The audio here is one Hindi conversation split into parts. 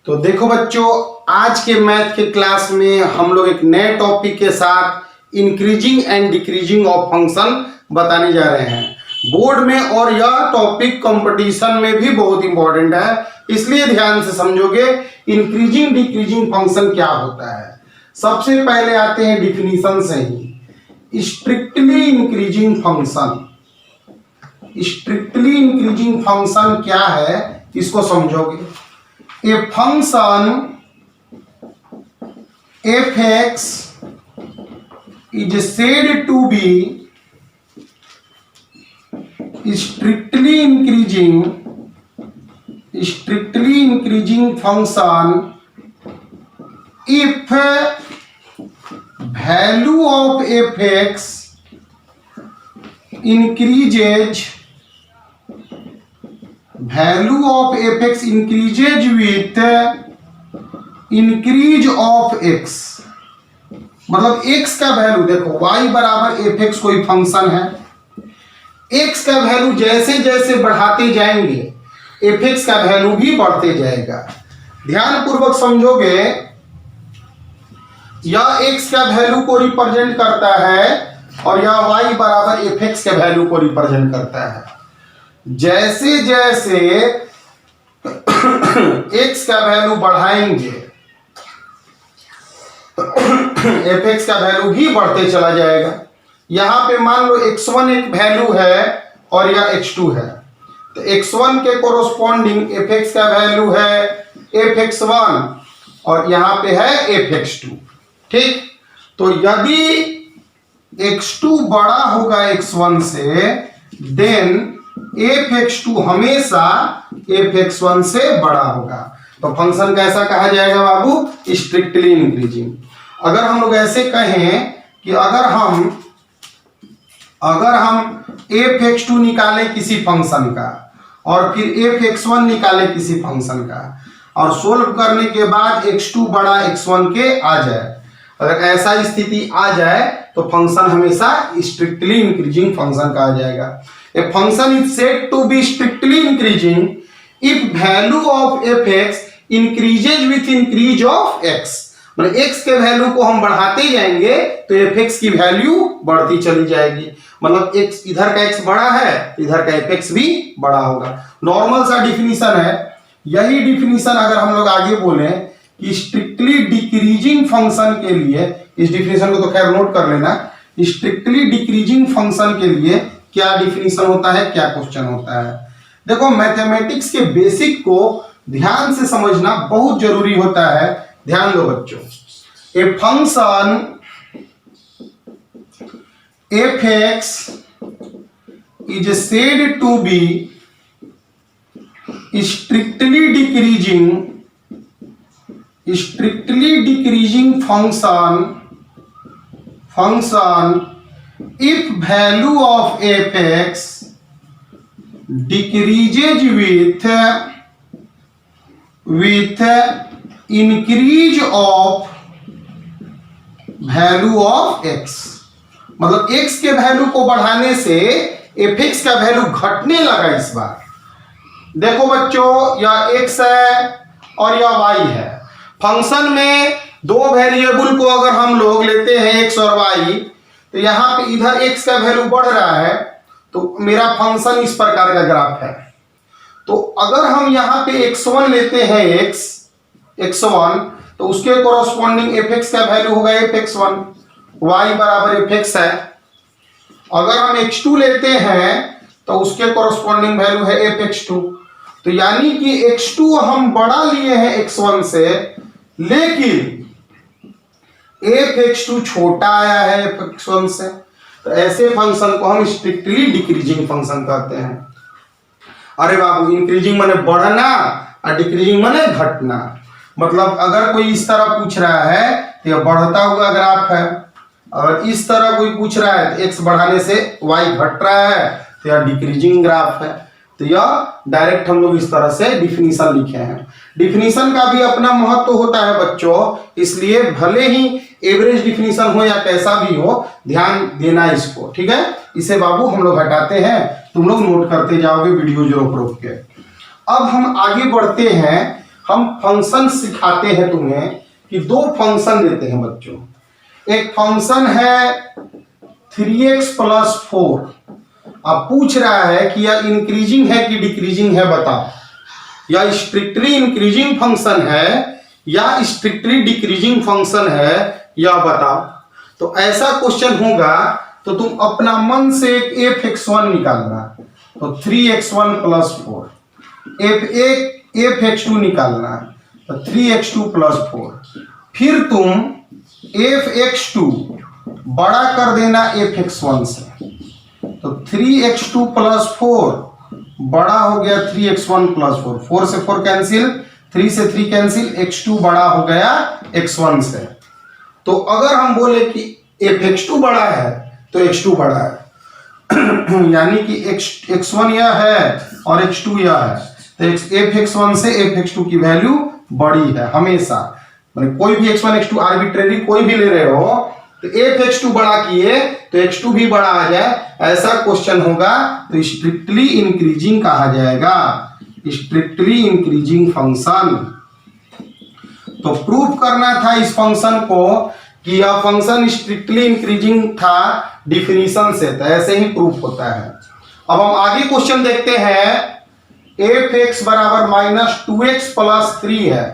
तो देखो बच्चों, आज के मैथ के क्लास में हम लोग एक नए टॉपिक के साथ increasing and decreasing of function बताने जा रहे हैं बोर्ड में। और यह टॉपिक कंपटीशन में भी बहुत इंपॉर्टेंट है, इसलिए ध्यान से समझोगे। इंक्रीजिंग डिक्रीजिंग फंक्शन क्या होता है, सबसे पहले आते हैं डिफिनीशन से ही। Strictly increasing function, strictly increasing function क्या है इसको समझोगे। A function f(x) is said to be strictly increasing function if value of f(x) increases, value of f(x) increases with increase of x। मतलब x का वैल्यू देखो, y बराबर f(x) कोई फंक्शन है, x का वैल्यू जैसे जैसे बढ़ाते जाएंगे f(x) का वैल्यू भी बढ़ते जाएगा। ध्यान पूर्वक समझोगे, यह x का वैल्यू को रिप्रेजेंट करता है और यह y बराबर f(x) के वैल्यू को रिप्रेजेंट करता है। जैसे जैसे x का वैल्यू बढ़ाएंगे f(x) का वैल्यू भी बढ़ते चला जाएगा। यहां पे मान लो x1 एक वैल्यू है और यह x2 है, तो x1 के कोरोस्पोंडिंग f(x) का वैल्यू है f(x1) और यहां पे है f(x2). ठीक, तो यदि x2 बड़ा होगा x1 से, देन f(x2) हमेशा f(x1) से बड़ा होगा। तो फंक्शन कैसा कहा जाएगा बाबू? Strictly increasing. अगर हम लोग ऐसे कहें कि अगर हम f(x2) निकालें किसी फंक्शन का और फिर f(x1) निकालें किसी फंक्शन का और सोल्व करने के बाद x2 बड़ा x1 के आ जाए, अगर ऐसा स्थिति आ जाए तो फंक्शन हमेशा स्ट्रिक्टली इंक्रीजिंग फंक्शन कहा जाएगा। A function is said to be strictly increasing if value of f(x) increases with increase of x। मतलब x के वैल्यू को हम बढ़ाते जाएंगे तो f(x) की वैल्यू बढ़ती चली जाएगी। मतलब x, इधर का x बड़ा है, इधर का f(x) भी बड़ा होगा। नॉर्मल सा डिफिनीशन है। यही डिफिनीशन अगर हम लोग आगे बोले कि स्ट्रिक्टली डिक्रीजिंग फंक्शन के लिए, इस डिफिनीशन को तो खैर नोट कर लेना, स्ट्रिक्टली डिक्रीजिंग फंक्शन के लिए क्या डिफिनीशन होता है, क्या क्वेश्चन होता है। देखो, मैथमेटिक्स के बेसिक को ध्यान से समझना बहुत जरूरी होता है। ध्यान दो बच्चों, a function f(x) is said to be strictly decreasing function if value of f(x) decreases with increase of value of x। मतलब x के वैल्यू को बढ़ाने से f(x) का वैल्यू घटने लगा। इस बार देखो बच्चों, यह x है और यह y है। फंक्शन में दो वेरिएबल को अगर हम लोग लेते हैं x और y, तो यहां पे इधर x का वैल्यू बढ़ रहा है तो मेरा फंक्शन इस प्रकार का ग्राफ है। तो अगर हम यहां पे x1 लेते हैं, x1, तो उसके कोरोस्पोंडिंग f(x) का वैल्यू होगा f(x1), y बराबर f(x) है। अगर हम x2 लेते हैं तो उसके कोरोस्पोंडिंग वैल्यू है f(x2). तो यानी कि x2 हम बड़ा लिए हैं x1 से, लेकिन f(x2) छोटा आया है f(x1) से। तो ऐसे फंक्शन को हम स्ट्रिक्टली डिक्रीजिंग फंक्शन कहते हैं। अरे बाबू, इंक्रीजिंग माने बढ़ना और डिक्रीजिंग माने घटना। मतलब अगर कोई इस तरह पूछ रहा है तो यह बढ़ता हुआ ग्राफ है, अगर इस तरह कोई पूछ रहा है तो x बढ़ाने से y घट रहा है तो यह डिक्रीजिंग ग्राफ है। तो यह डायरेक्ट हम लोग इस तरह से डिफिनीशन लिखे हैं। डिफिनीशन का भी अपना महत्व होता है बच्चों, इसलिए भले ही एवरेज डिफिनीशन हो या कैसा भी हो, ध्यान देना इसको। ठीक है, इसे बाबू हम लोग हटाते हैं, तुम लोग नोट करते जाओगे वीडियो जो रोक रोक के। अब हम आगे बढ़ते हैं, हम फंक्शन सिखाते हैं तुम्हें कि दो फंक्शन देते हैं बच्चों। एक फंक्शन है 3x + 4। अब पूछ रहा है कि यह इंक्रीजिंग है कि डिक्रीजिंग है, बताओ। या स्ट्रिक्टली इंक्रीजिंग फंक्शन है या स्ट्रिक्टली डिक्रीजिंग फंक्शन है, यह बताओ। तो ऐसा क्वेश्चन होगा तो तुम अपना मन से एक fx1 निकालना, तो 3x1 + 4, fx2 निकालना, तो 3x2 + 4। फिर तुम fx2 बड़ा कर देना fx1 से, तो 3x2 + 4 बड़ा हो गया 3x1 + 4। 4 से 4 कैंसिल, 3 से 3 कैंसिल, x2 बड़ा हो गया x1 से। तो अगर हम बोले कि fx2 बड़ा है तो x2 बड़ा है यानी कि x1 यह है और x2 यह है, तो fx1 से fx2 की वैल्यू बड़ी है हमेशा। मतलब कोई भी x1 x2 आर्बिट्रेरी कोई भी ले रहे हो तो fx2 बड़ा किए तो x2 भी बड़ा आ जाए, ऐसा क्वेश्चन होगा तो स्ट्रिक्टली इंक्रीजिंग कहा जाएगा, स्ट्रिक्टली इंक्रीजिंग फंक्शन। तो प्रूफ करना था इस फंक्शन को कि यह फंक्शन स्ट्रिक्टली इंक्रीजिंग था डिफिनीशन से, तो ऐसे ही प्रूफ होता है। अब हम आगे क्वेश्चन देखते हैं। fx = -2x + 3 है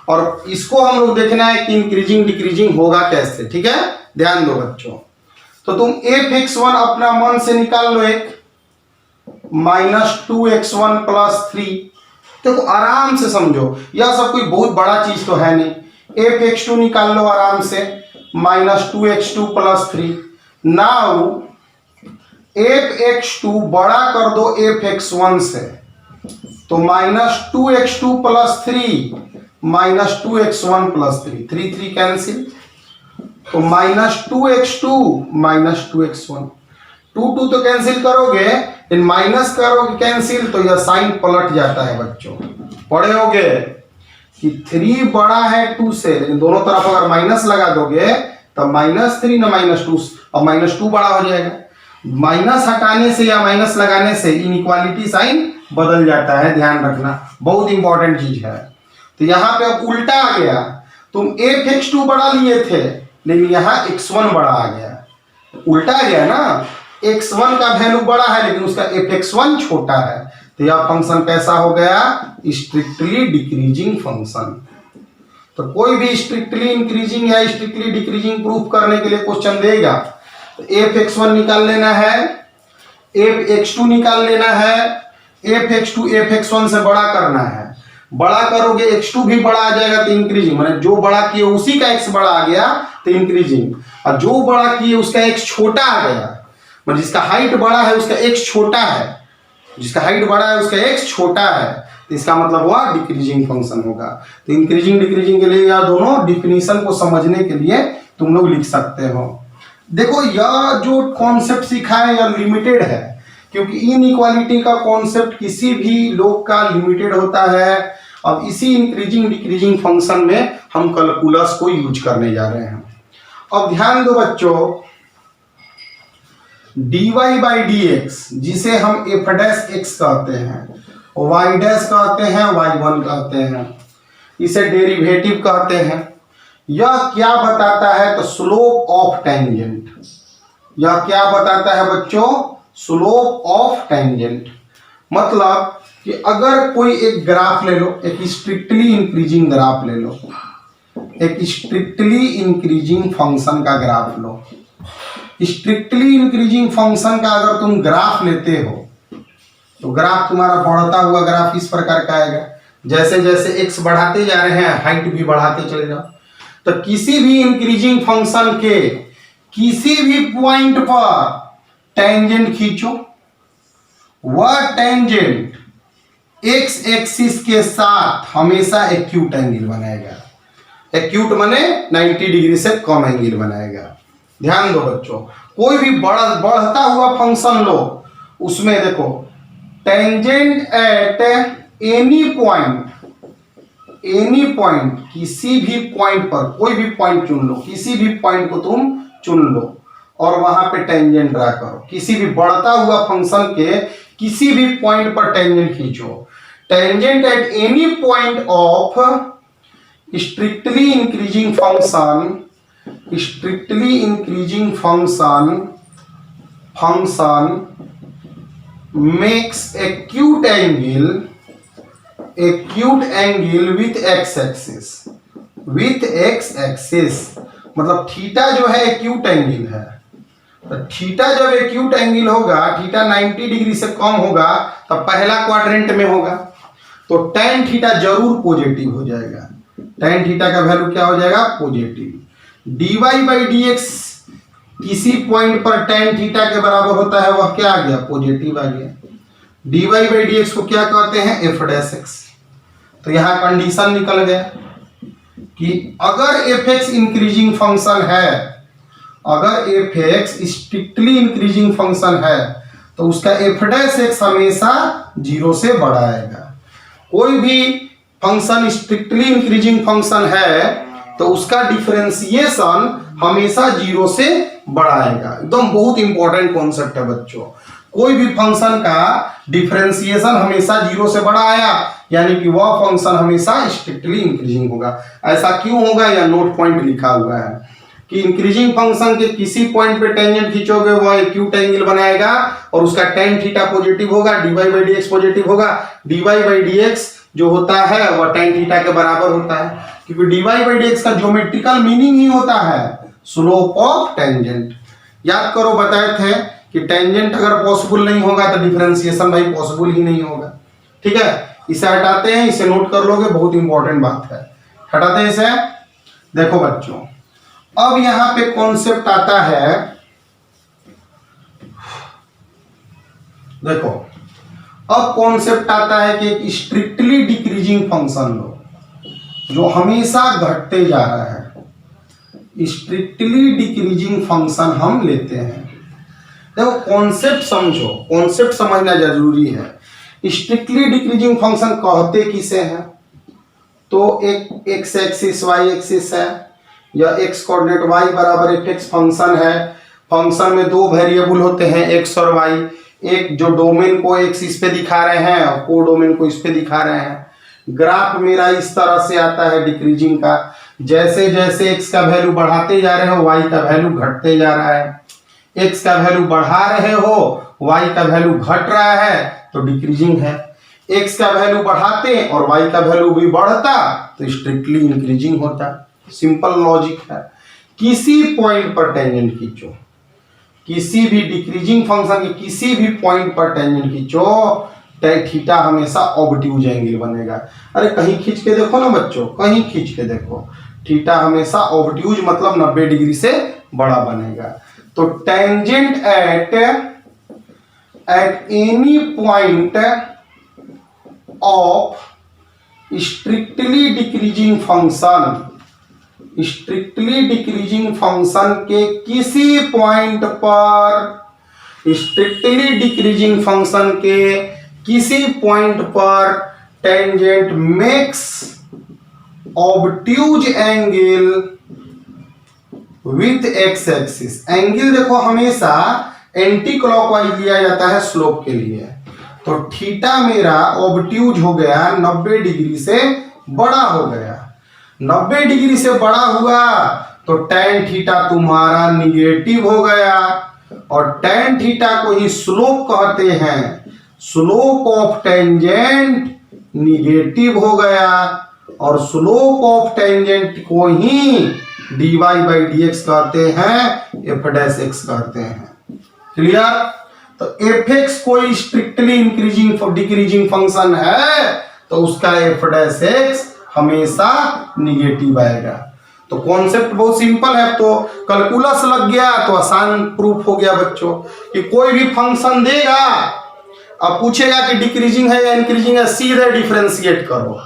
और इसको हम लोग देखना है कि इंक्रीजिंग डिक्रीजिंग होगा कैसे, ठीक है। ध्यान दो बच्चों, तो तुम fx1 अपना मन से निकाल लो, एक -2x1 + 3। देखो आराम से समझो, यह सब कोई बहुत बड़ा चीज तो है नहीं। fx2 निकाल लो आराम से, -2x2 + 3। नाउ fx2 बड़ा कर दो fx1 से, तो -2x2 + 3 -2x1 + 3, 3 3 कैंसिल, तो -2x2 -2x1, 2 2 तो कैंसिल करोगे, इन माइनस करोगे कैंसिल तो यह साइन पलट जाता है बच्चों। पढ़े होगे कि 3 बड़ा है 2 से, लेकिन दोनों तरफ अगर माइनस लगा दोगे तब -3 ना -2, और -2 बड़ा हो जाएगा। माइनस हटाने से या माइनस लगाने से इनइक्वालिटी साइन बदल जाता है, ध्यान रखना, बहुत इंपॉर्टेंट चीज है। तो यहाँ पे अब उल्टा आ गया, तुम fx2 बड़ा लिए थे लेकिन यहाँ x1 बड़ा आ गया, उल्टा आ गया ना। x1 का वैल्यू बड़ा है लेकिन उसका fx1 छोटा है, तो यह फंक्शन कैसा हो गया, स्ट्रिक्टली डिक्रीजिंग फंक्शन। तो कोई भी स्ट्रिक्टली इंक्रीजिंग या स्ट्रिक्टली डिक्रीजिंग प्रूफ करने के लिए क्वेश्चन देगा तो fx1 निकाल लेना है, fx2 निकाल लेना है, fx2 fx1 से बड़ा करना है। बड़ा करोगे x2 भी बड़ा आ जाएगा तो इंक्रीजिंग, माने जो बड़ा किए उसी का x बड़ा आ गया तो इंक्रीजिंग, और जो बड़ा किए उसका x छोटा आ गया, मतलब जिसका हाइट बड़ा है उसका x छोटा है, जिसका हाइट बड़ा है उसका x छोटा है, तो इसका मतलब हुआ डिक्रीजिंग फंक्शन होगा। तो इंक्रीजिंग डिक्रीजिंग के लिए या दोनों डिफिनीशन को समझने के लिए तुम लोग लिख सकते हो। देखो यह जो कॉन्सेप्ट सीखा है यह लिमिटेड है, क्योंकि इनइक्वालिटी का कॉन्सेप्ट किसी भी लोग का लिमिटेड होता है। अब इसी इंक्रीजिंग डिक्रीजिंग फंक्शन में हम कैलकुलस को यूज करने जा रहे हैं। अब ध्यान दो बच्चों, dy/dx जिसे हम f' कहते हैं, y' कहते हैं, y1 कहते हैं, इसे डेरिवेटिव कहते हैं। यह क्या बताता है, तो स्लोप ऑफ टेंजेंट। यह क्या बताता है बच्चों, स्लोप ऑफ टेंजेंट। मतलब कि अगर कोई एक ग्राफ ले लो, एक स्ट्रिक्टली इंक्रीजिंग ग्राफ ले लो, एक स्ट्रिक्टली इंक्रीजिंग फंक्शन का ग्राफ लो। स्ट्रिक्टली इंक्रीजिंग फंक्शन का अगर तुम ग्राफ लेते हो तो ग्राफ तुम्हारा बढ़ता हुआ ग्राफ इस प्रकार का आएगा। जैसे जैसे x बढ़ाते जा रहे हैं हाइट भी बढ़ाते चले जाओ। तो किसी भी इंक्रीजिंग फंक्शन के किसी भी पॉइंट पर टेंजेंट खींचो, वह टेंजेंट x एक्सिस के साथ हमेशा एक्यूट एंगल बनाएगा। एक्यूट माने 90 डिग्री से कम एंगल बनाएगा। ध्यान दो बच्चों, कोई भी बढ़ता हुआ फंक्शन लो, उसमें देखो टेंजेंट एट एनी पॉइंट, किसी भी पॉइंट पर कोई भी पॉइंट चुन लो, किसी भी पॉइंट को तुम चुन लो और वहां पे टेंजेंट ड्रा करो। किसी भी बढ़ता हुआ फंक्शन के किसी भी पॉइंट पर टेंजेंट खींचो। Tangent at any point of strictly increasing function makes acute angle with x axis मतलब थीटा जो है एक्यूट एंगल है, तो थीटा जब एक्यूट एंगल होगा, थीटा 90 डिग्री से कम होगा तब पहला क्वाड्रेंट में होगा, तो tan थीटा जरूर पॉजिटिव हो जाएगा। tan थीटा का वैल्यू क्या हो जाएगा? पॉजिटिव। dy बाई dx किसी पॉइंट पर tan थीटा के बराबर होता है, वह क्या आ गया? पॉजिटिव आ गया। dy बाई dx को क्या कहते हैं? f dash x। तो यहां कंडीशन निकल गया कि अगर fx इंक्रीजिंग फंक्शन है, अगर fx स्ट्रिक्टली इंक्रीजिंग फंक्शन है तो उसका f डैश x हमेशा 0 से बड़ा आएगा। कोई भी फंक्शन स्ट्रिक्टली इंक्रीजिंग फंक्शन है तो उसका डिफरेंशिएशन हमेशा 0 से बड़ा आएगा। एकदम बहुत इंपॉर्टेंट कॉन्सेप्ट है बच्चों। कोई भी फंक्शन का डिफरेंशिएशन हमेशा 0 से बड़ा आया यानी कि वह फंक्शन हमेशा स्ट्रिक्टली इंक्रीजिंग होगा। ऐसा क्यों होगा? या नोट पॉइंट लिखा हुआ है कि इंक्रीजिंग फंक्शन के किसी पॉइंट पे टेंजेंट खींचोगे वह एक्यूट एंगल बनाएगा और उसका tan थीटा पॉजिटिव होगा, dy बाई dx पॉजिटिव होगा। dy बाई dx जो होता है वह tan थीटा के बराबर होता है, क्योंकि dy बाई dx का ज्योमेट्रिकल मीनिंग ही होता है स्लोप ऑफ टेंजेंट। याद करो, बताए थे कि टेंजेंट अगर पॉसिबल नहीं होगा तो डिफरेंशिएशन भाई पॉसिबल ही नहीं होगा। ठीक है, इसे हटाते हैं, इसे नोट कर लोगे, बहुत इंपॉर्टेंट बात है। हटाते हैं इसे। देखो बच्चों, अब यहां पे कॉन्सेप्ट आता है, देखो अब कॉन्सेप्ट आता है कि एक स्ट्रिक्टली डिक्रीजिंग फंक्शन लो जो हमेशा घटते जा रहा है। स्ट्रिक्टली डिक्रीजिंग फंक्शन हम लेते हैं। देखो कॉन्सेप्ट समझो, कॉन्सेप्ट समझना जरूरी है। स्ट्रिक्टली डिक्रीजिंग फंक्शन कहते किसे हैं? तो एक एक्स एक्सिस वाई एक्सिस है या एक्स कोऑर्डिनेट वाई बराबर fx फंक्शन है। फंक्शन में दो वेरिएबल होते हैं x और y, एक जो डोमेन को x इस पे दिखा रहे हैं और को डोमेन को इस पे दिखा रहे हैं। ग्राफ मेरा इस तरह से आता है डिक्रीजिंग का, जैसे जैसे x का वैल्यू बढ़ाते जा रहे हो y का वैल्यू घटते जा रहा है। x का वैल्यू बढ़ा रहे हो y का वैल्यू घट रहा है तो डिक्रीजिंग है। x का वैल्यू बढ़ाते और y का वैल्यू भी बढ़ता तो स्ट्रिक्टली इंक्रीजिंग होता। सिंपल लॉजिक है। किसी पॉइंट पर टेंजेंट खींचो, किसी भी डिक्रीजिंग फंक्शन के किसी भी पॉइंट पर टेंजेंट खींचो, थीटा हमेशा ऑब्ट्यूज एंगल बनेगा। अरे कहीं खींच के देखो ना बच्चों, कहीं खींच के देखो, थीटा हमेशा ऑब्ट्यूज मतलब 90 डिग्री से बड़ा बनेगा। तो tangent at any point of strictly decreasing function, strictly decreasing function के किसी पॉइंट पर, स्ट्रिक्टली डिक्रीजिंग फंक्शन के किसी पॉइंट पर tangent makes obtuse angle with x axis. Angle देखो हमेशा एंटी क्लॉकवाइज लिया जाता है स्लोप के लिए, तो थीटा मेरा ऑब्ट्यूज हो गया 90 डिग्री से बड़ा हो गया। 90 डिग्री से बड़ा हुआ तो tan थीटा तुम्हारा निगेटिव हो गया, और tan थीटा को ही स्लोप कहते हैं। स्लोप ऑफ टेंजेंट निगेटिव हो गया और स्लोप ऑफ टेंजेंट को ही dy बाई dx कहते हैं, f डैश x कहते हैं। क्लियर? तो fx कोई स्ट्रिक्टली इंक्रीजिंग डिक्रीजिंग फंक्शन है तो उसका f डैश x हमेशा निगेटिव आएगा। तो कॉन्सेप्ट बहुत सिंपल है, तो कैलकुलस लग गया तो आसान प्रूफ हो गया बच्चों कि कोई भी फंक्शन देगा, अब पूछेगा कि डिक्रीजिंग है या इंक्रीजिंग है, सीधे डिफरेंशिएट करो।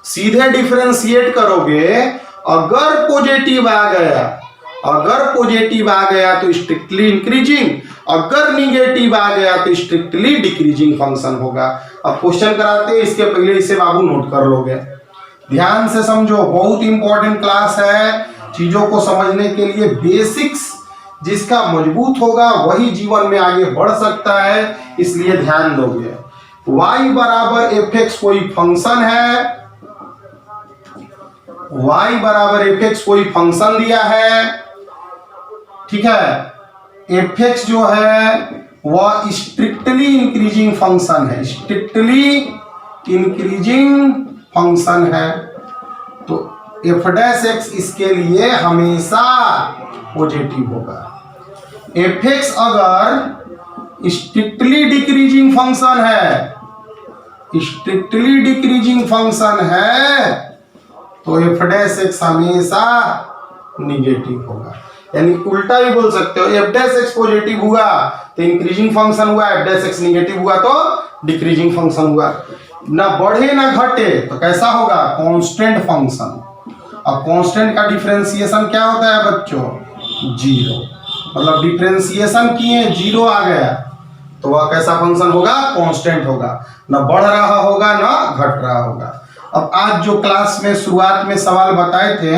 सीधे डिफरेंशिएट करोगे, अगर पॉजिटिव आ गया, अगर पॉजिटिव आ गया तो स्ट्रिक्टली इंक्रीजिंग, अगर निगेटिव आ गया तो स्ट्रिक्टली डिक्रीजिंग फंक्शन होगा। अब क्वेश्चन कराते हैं, इसके पहले इसे बाबू नोट कर लोगे। ध्यान से समझो, बहुत इंपॉर्टेंट क्लास है। चीजों को समझने के लिए बेसिक्स जिसका मजबूत होगा वही जीवन में आगे बढ़ सकता है, इसलिए ध्यान दोगे। y बराबर एफ एक्स कोई फंक्शन है, y बराबर एफ एक्स कोई फंक्शन दिया है, ठीक है। एफ एक्स जो है वह स्ट्रिक्टली इंक्रीजिंग फंक्शन है, स्ट्रिक्टली इंक्रीजिंग फंक्शन है, तो एफ डैश एक्स इसके लिए हमेशा पॉजिटिव होगा। एफ एक्स अगर स्ट्रिक्टली डिक्रीजिंग फंक्शन है, स्ट्रिक्टली डिक्रीजिंग फंक्शन है, तो एफ डैश एक्स हमेशा निगेटिव होगा। यानी उल्टा भी बोल सकते हो, एफ डैश एक्स पॉजिटिव हुआ तो इंक्रीजिंग फंक्शन हुआ, एफ डैश एक्स निगेटिव हुआ तो डिक्रीजिंग फंक्शन हुआ। ना बढ़े ना घटे तो कैसा होगा, कांस्टेंट फंक्शन। अब कांस्टेंट का डिफरेंशिएशन क्या होता है बच्चों, जीरो। मतलब डिफरेंशिएशन किए जीरो आ गया तो वह कैसा फंक्शन होगा, कांस्टेंट होगा, ना बढ़ रहा होगा ना घट रहा होगा। अब आज जो क्लास में शुरुआत में सवाल बताए थे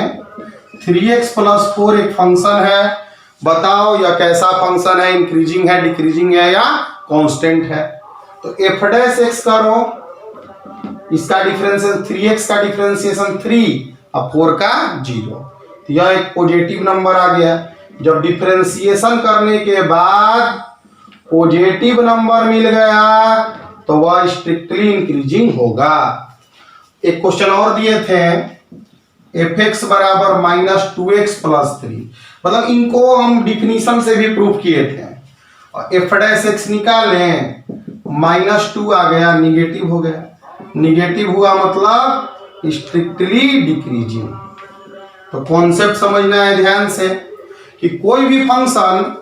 3x + 4 एक फंक्शन है, बताओ यह कैसा फंक्शन है, इंक्रीजिंग है, डिक्रीजिंग है या कांस्टेंट है। तो एफ डैश एक्स करो, इसका डिफरेंशिएशन 3x का डिफरेंशिएशन 3 और 4 का 0, तो यह एक पॉजिटिव नंबर आ गया। जब डिफरेंशिएशन करने के बाद पॉजिटिव नंबर मिल गया तो वह स्ट्रिक्टली इंक्रीजिंग होगा। एक क्वेश्चन और दिए थे, एफ एक्स बराबर -2x + 3, मतलब इनको हम डिफिनीशन से भी प्रूफ किए थे। और एफ डैश एक्स निकालें, -2 आ गया, निगेटिव हो गया, निगेटिव हुआ मतलब स्ट्रिक्टली डिक्रीजिंग। तो कॉन्सेप्ट समझना है ध्यान से कि कोई भी फंक्शन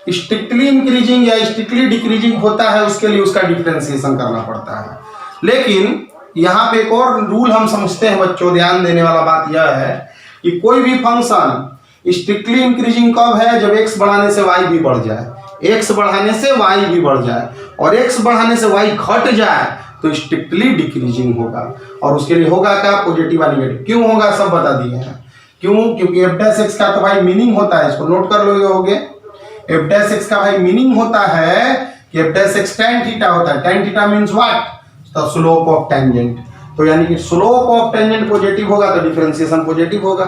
स्ट्रिक्टली इंक्रीजिंग या स्ट्रिक्टली डिक्रीजिंग होता है, उसके लिए उसका डिफरेंशिएशन करना पड़ता है। लेकिन यहाँ पे एक और रूल हम समझते हैं बच्चों, ध्यान देने वाला बात यह है कि कोई भी फंक्शन स्ट्रिक्टली इंक्रीजिंग कब है, जब x बढ़ाने से y भी बढ़ जाए, x बढ़ाने से y भी बढ़ जाए, और x बढ़ाने से y घट जाए तो स्ट्रिक्टली डिक्रीजिंग होगा। और उसके लिए होगा क्या, पॉजिटिव या नेगेटिव। क्यों होगा सब बता दिए हैं। क्यों, क्योंकि एफ डैश एक्स का तो भाई मीनिंग होता है, इसको नोट कर लोगे। एफ डैश एक्स का भाई मीनिंग होता है कि F dash x tan theta होता है। tan theta means what, the slope of tangent. तो यानी कि स्लोप ऑफ टेंजेंट पॉजिटिव होगा तो डिफरेंशिएशन पॉजिटिव होगा।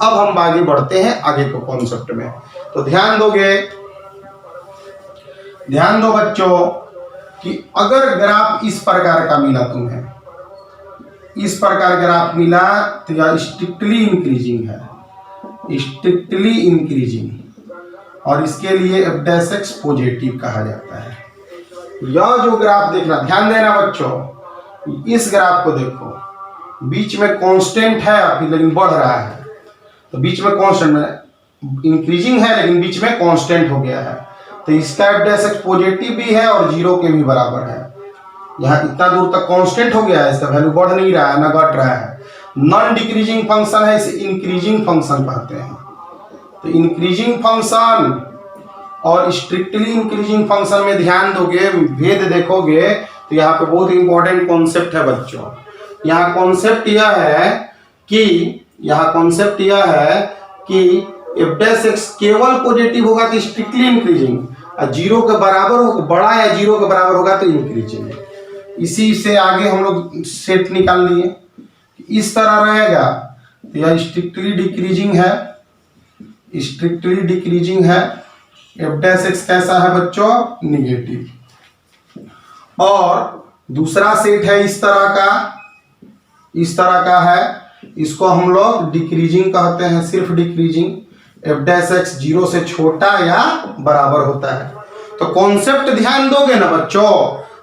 अब हम आगे बढ़ते हैं आगे के कॉन्सेप्ट में, तो ध्यान दोगे, ध्यान दो बच्चों कि अगर ग्राफ इस प्रकार का मिला तुम्हें, इस प्रकार ग्राफ मिला तो यह स्ट्रिक्टली इंक्रीजिंग है, स्ट्रिक्टली इंक्रीजिंग, और इसके लिए एफ डैश एक्स पॉजिटिव कहा जाता है। यह जो ग्राफ देखना, ध्यान देना बच्चों, इस ग्राफ को देखो, बीच में कांस्टेंट है फिर लेकिन बढ़ रहा है, तो बीच में कांस्टेंट में इंक्रीजिंग है लेकिन बीच में कांस्टेंट हो गया है, तो इसका एफ डैश एक्स पॉजिटिव भी है और 0 के भी बराबर है। यहाँ इतना दूर तक कांस्टेंट हो गया है, इसका वैल्यू बढ़ नहीं रहा है ना घट रहा है, नॉन डिक्रीजिंग फंक्शन है, इसे इंक्रीजिंग फंक्शन कहते हैं। तो इंक्रीजिंग फंक्शन और स्ट्रिक्टली इंक्रीजिंग फंक्शन में ध्यान दोगे, भेद देखोगे, तो यहाँ पे बहुत इंपॉर्टेंट कॉन्सेप्ट है बच्चों। यहाँ कॉन्सेप्ट यह है कि एफ डैश एक्स केवल पॉजिटिव होगा तो स्ट्रिक्टली इंक्रीजिंग, और 0 के बराबर हो, बड़ा या 0 के बराबर होगा तो इंक्रीजिंग। इसी से आगे हम लोग सेट निकाल लिए, इस तरह रहेगा तो यह स्ट्रिक्टली डिक्रीजिंग है, स्ट्रिक्टली डिक्रीजिंग है। एफ डैश एक्स कैसा है बच्चों, निगेटिव। और दूसरा सेट है इस तरह का, इस तरह का है, इसको हम लोग डिक्रीजिंग कहते हैं, सिर्फ डिक्रीजिंग। एफ डैश एक्स 0 से छोटा या बराबर होता है। तो कॉन्सेप्ट ध्यान दोगे ना बच्चों,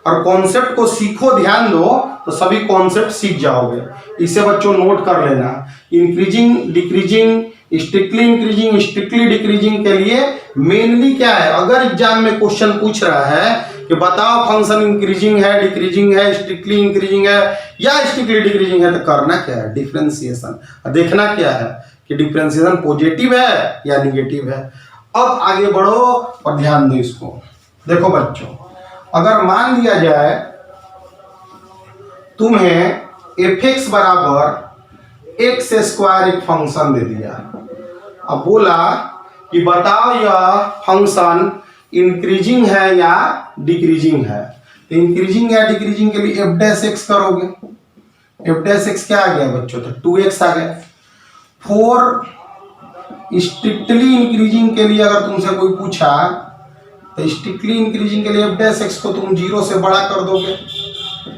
और कॉन्सेप्ट को सीखो, ध्यान दो तो सभी कॉन्सेप्ट सीख जाओगे। इसे बच्चों नोट कर लेना, increasing, decreasing, strictly increasing, strictly decreasing के लिए मेनली क्या है, अगर एग्जाम में क्वेश्चन पूछ रहा है कि बताओ फंक्शन इंक्रीजिंग है, डिक्रीजिंग है, स्ट्रिक्टली इंक्रीजिंग है या स्ट्रिक्टली डिक्रीजिंग है, तो करना क्या है, डिफरेंशिएशन। देखना क्या है कि डिफरेंशिएशन पॉजिटिव है या निगेटिव है। अब आगे बढ़ो और ध्यान दो इसको। देखो बच्चों, अगर मान लिया जाए तुम्हें एफ एक्स बराबर x² एक फंक्शन दे दिया, अब बोला कि बताओ यह फंक्शन इंक्रीजिंग है या डिक्रीजिंग है, तो इंक्रीजिंग या डिक्रीजिंग के लिए एफ डैश एक्स करोगे, एफ डैश एक्स क्या आ गया बच्चों, तो 2x आ गया। 4 स्ट्रिक्टली इंक्रीजिंग के लिए अगर तुमसे कोई पूछा तो स्ट्रिक्टली इंक्रीजिंग के लिए एफ डैश एक्स को तुम 0 से बड़ा कर दोगे,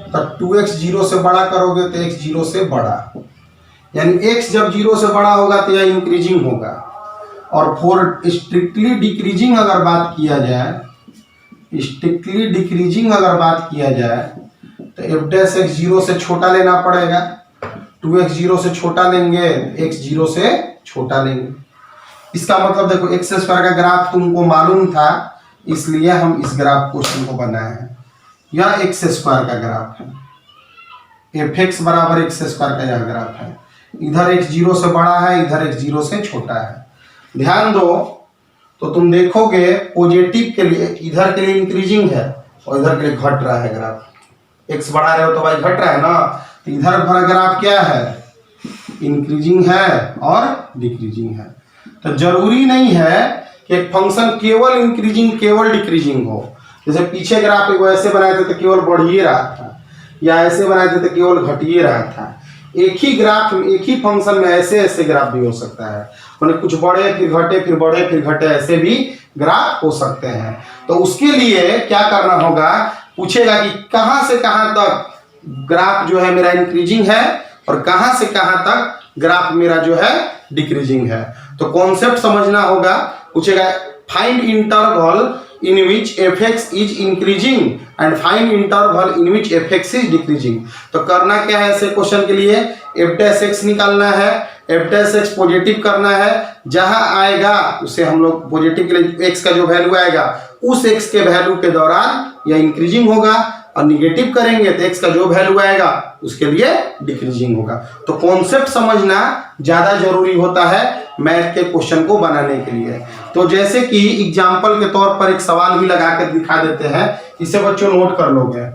तो 2x 0 से बड़ा करोगे तो x 0 से बड़ा, यानी x जब 0 से बड़ा होगा तो यह इंक्रीजिंग होगा। और 4 स्ट्रिक्टली डिक्रीजिंग अगर बात किया जाए, स्ट्रिक्टली डिक्रीजिंग अगर बात किया जाए तो एफ डैश एक्स 0 से छोटा लेना पड़ेगा, 2x 0 से छोटा लेंगे, x 0 से छोटा लेंगे। इसका मतलब देखो एक्स स्क्वायर का ग्राफ तुमको मालूम था, इसलिए हम इस ग्राफ क्वेश्चन को बनाए हैं। यह एक्स स्क्वायर का ग्राफ है, एफ एक्स बराबर एक्स स्क्वायर का यह ग्राफ है। इधर x 0 से बड़ा है, इधर x 0 से छोटा है। ध्यान दो तो तुम देखोगे पॉजिटिव के लिए इधर के लिए इंक्रीजिंग है और इधर के लिए घट रहा है ग्राफ। x बढ़ा रहे हो तो भाई घट रहा है ना, तो इधर का ग्राफ क्या है, इंक्रीजिंग है और डिक्रीजिंग है। तो जरूरी नहीं है कि एक फंक्शन केवल इंक्रीजिंग केवल डिक्रीजिंग हो। जैसे पीछे ग्राफ एक ऐसे बनाए थे तो केवल बढ़िए रहा था, या ऐसे बनाए थे तो केवल घटिए रहा था। एक ही ग्राफ एक ही फंक्शन में ऐसे ऐसे ग्राफ भी हो सकता है, मतलब कुछ बढ़े फिर घटे फिर बढ़े फिर घटे, ऐसे भी ग्राफ हो सकते हैं। तो उसके लिए क्या करना होगा, पूछेगा कि कहां से कहां तक ग्राफ जो है मेरा इंक्रीजिंग है और कहां से कहां तक ग्राफ मेरा जो है डिक्रीजिंग है। तो कॉन्सेप्ट समझना होगा। पूछेगा find interval in which fx is increasing and find interval in which fx is decreasing। तो करना क्या है ऐसे क्वेश्चन के लिए, f डैश x निकालना है, f डैश x पॉजिटिव करना है, जहां आएगा उसे हम लोग पॉजिटिव के लिए x का जो वैल्यू आएगा उस x के वैल्यू के दौरान यह इंक्रीजिंग होगा, और निगेटिव करेंगे तो x का जो वैल्यू आएगा उसके लिए डिक्रीजिंग होगा। तो कॉन्सेप्ट समझना ज्यादा जरूरी होता है मैथ के क्वेश्चन को बनाने के लिए। तो जैसे कि एग्जाम्पल के तौर पर एक सवाल भी लगा कर दिखा देते हैं, इसे बच्चों नोट कर लोगे,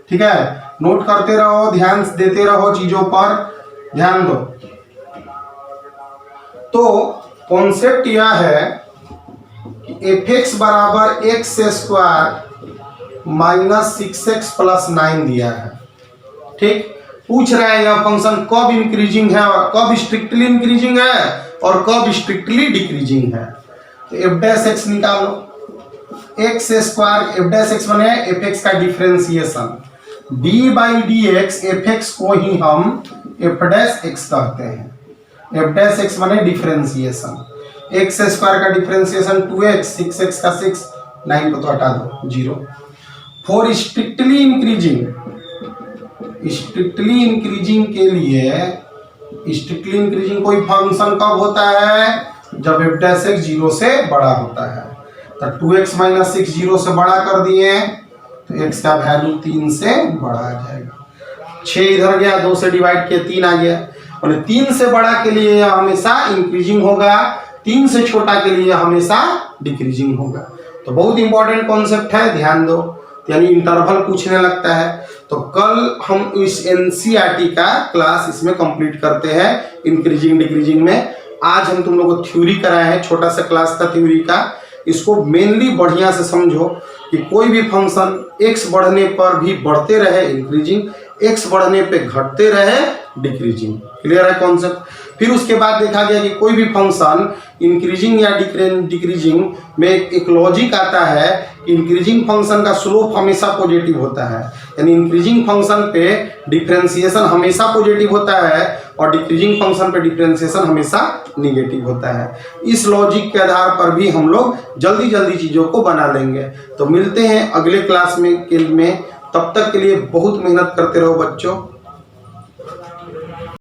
ठीक है, नोट करते रहो, ध्यान देते रहो, चीजों पर ध्यान दो। तो कॉन्सेप्ट यह है कि एफ एक्स बराबर x square minus 6x plus 9 दिया है, ठीक। पूछ रहा है यह फंक्शन कब इंक्रीजिंग है और कब स्ट्रिक्टली इंक्रीजिंग है और कब स्ट्रिक्टली डिक्रीजिंग है। तो एफ डैश एक्स निकालो, x square F dash x बने एफ एक्स का differentiation, D by D x F x को ही हम एफ डैश एक्स कहते हैं। एफ डैश एक्स बने डिफरेंशिएशन, एक्स स्क्वायर का डिफरेंशिएशन 2x, 6x का 6, 9 को तो हटा दो 0। For strictly increasing, strictly increasing के लिए स्ट्रिक्टली इंक्रीजिंग कोई फंक्शन कब होता है, जब एफ डैश एक्स 0 से बड़ा होता है। तो 2x माइनस 6 0 से बड़ा कर दिए तो x का वैल्यू 3 से बड़ा आ जाएगा। 6 इधर गया, 2 से डिवाइड किया 3 आ गया, और 3 से बड़ा के लिए हमेशा इंक्रीजिंग होगा, 3 से छोटा के लिए हमेशा डिक्रीजिंग होगा। तो बहुत इंपॉर्टेंट कॉन्सेप्ट है, ध्यान दो, यानी इंटरवल पूछने लगता है। तो कल हम इस एनसीईआरटी का क्लास इसमें कंप्लीट करते हैं इंक्रीजिंग डिक्रीजिंग में। आज हम तुम लोगों को थ्योरी कराए हैं, छोटा सा क्लास था थ्योरी का। इसको मेनली बढ़िया से समझो कि कोई भी फंक्शन x बढ़ने पर भी बढ़ते रहे इंक्रीजिंग, x बढ़ने पे घटते रहे डिक्रीजिंग। क्लियर है कॉन्सेप्ट। फिर उसके बाद देखा गया कि कोई भी फंक्शन इंक्रीजिंग या डिक्रीजिंग में एक लॉजिक आता है, इंक्रीजिंग फंक्शन का स्लोप हमेशा पॉजिटिव होता है, यानी इंक्रीजिंग फंक्शन पे डिफरेंशिएशन हमेशा पॉजिटिव होता है और डिक्रीजिंग फंक्शन पे डिफरेंशिएशन हमेशा निगेटिव होता है। इस लॉजिक के आधार पर भी हम लोग जल्दी जल्दी चीज़ों को बना लेंगे। तो मिलते हैं अगले क्लास में तब तक के लिए बहुत मेहनत करते रहो बच्चों।